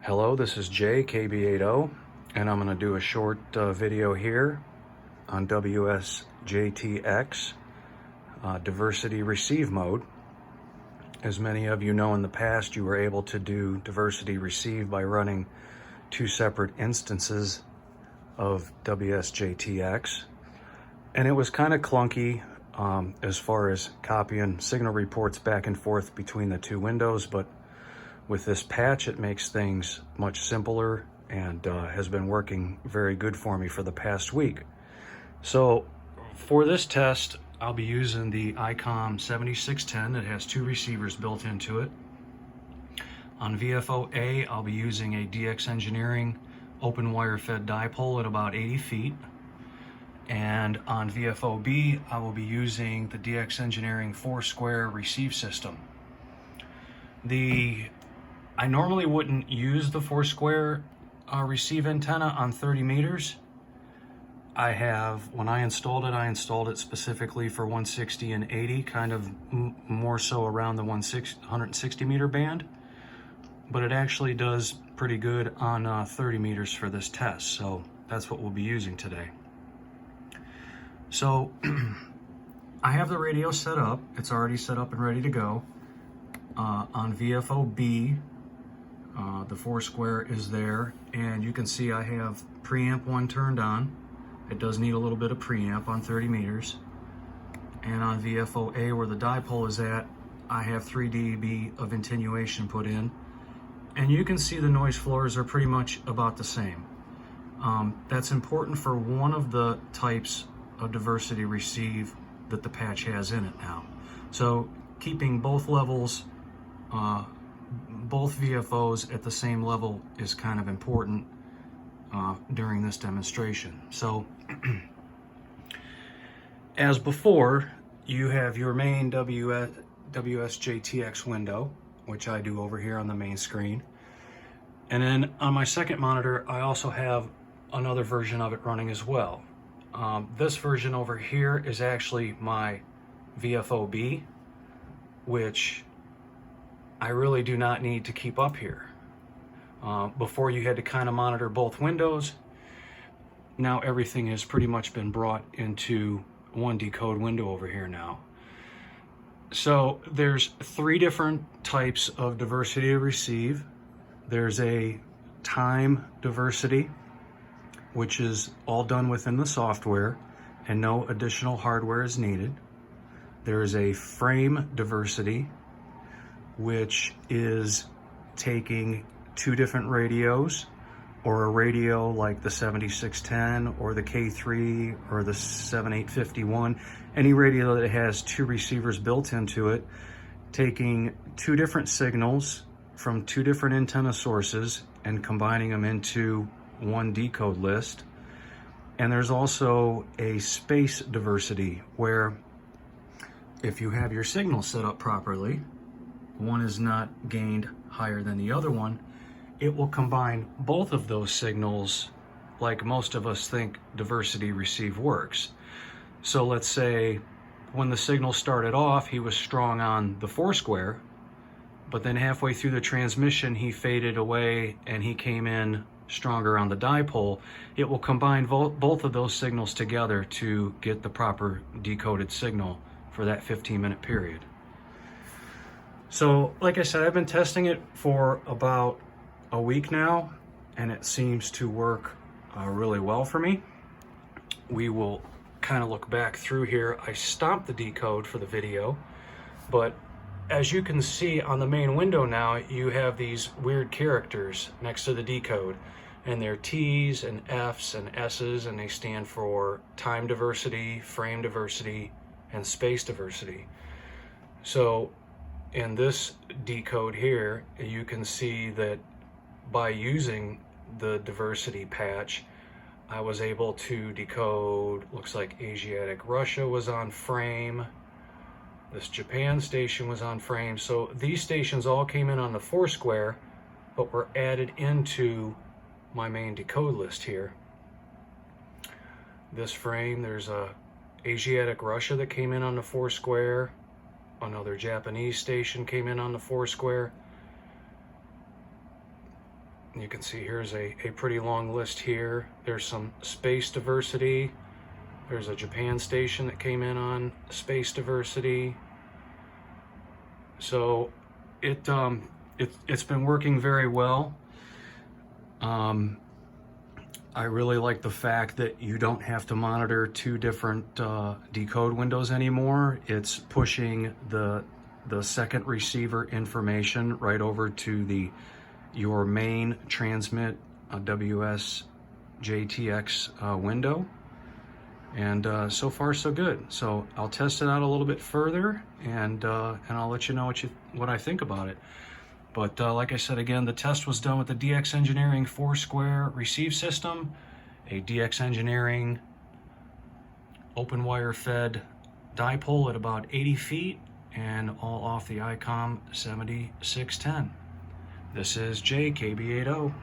Hello, this is Jay, KB80, and I'm going to do a short video here on WSJT-X, diversity receive mode. As many of you know, in the past you were able to do diversity receive by running two separate instances of WSJT-X, and it was kind of clunky as far as copying signal reports back and forth between the two windows, but with this patch, it makes things much simpler and has been working very good for me for the past week. So for this test, I'll be using the ICOM 7610 that has two receivers built into it. On VFO-A, I'll be using a DX Engineering open wire fed dipole at about 80 feet. And on VFO-B, I will be using the DX Engineering 4-square receive system. I normally wouldn't use the 4-square receive antenna on 30 meters. When I installed it specifically for 160 and 80, kind of more so around the 160 meter band. But it actually does pretty good on 30 meters for this test, so that's what we'll be using today. So I have the radio set up. It's already set up and ready to go. On VFO-B, the 4-square is there, and you can see I have preamp 1 turned on. It does need a little bit of preamp on 30 meters. And on VFO-A, where the dipole is at, I have 3 dB of attenuation put in. And you can see the noise floors are pretty much about the same. That's important for one of the types of diversity receive that the patch has in it now. So keeping both levels, both VFOs at the same level is kind of important during this demonstration. So as before, you have your main WSJT-X window, which I do over here on the main screen. And then on my second monitor, I also have another version of it running as well. This version over here is actually my VFO-B, which I really do not need to keep up here. Before you had to kind of monitor both windows. Now everything has pretty much been brought into one decode window over here now. So there's 3 different types of diversity to receive. There's a time diversity, which is all done within the software and no additional hardware is needed. There is a frame diversity, which is taking 2 different radios, or a radio like the 7610 or the K3 or the 7851, any radio that has 2 receivers built into it, taking 2 different signals from 2 different antenna sources and combining them into one decode list. And there's also a space diversity, where if you have your signal set up properly, one is not gained higher than the other one, it will combine both of those signals like most of us think diversity receive works. So let's say when the signal started off, he was strong on the 4-square, but then halfway through the transmission, he faded away and he came in stronger on the dipole. It will combine both of those signals together to get the proper decoded signal for that 15-minute period. So, like I said, I've been testing it for about a week now, and it seems to work really well for me. We will kind of look back through here. I stopped the decode for the video, but as you can see on the main window now, you have these weird characters next to the decode, and they're T's and F's and S's, and they stand for time diversity, frame diversity, and space diversity. So in this decode here, you can see that by using the diversity patch, I was able to decode, looks like Asiatic Russia was on frame, this Japan station was on frame. So these stations all came in on the 4-square, but were added into my main decode list here. This frame, there's a Asiatic Russia that came in on the 4-square. Another Japanese station came in on the 4-square. You can see here's a pretty long list here. There's some space diversity. There's a Japan station that came in on space diversity. So it's been working very well. I really like the fact that you don't have to monitor two different decode windows anymore. It's pushing the second receiver information right over to your main transmit WSJT-X window. And so far so good. So I'll test it out a little bit further, and I'll let you know what I think about it. But like I said again, the test was done with the DX Engineering 4-square receive system, a DX Engineering open wire fed dipole at about 80 feet, and all off the ICOM 7610. This is JKB80.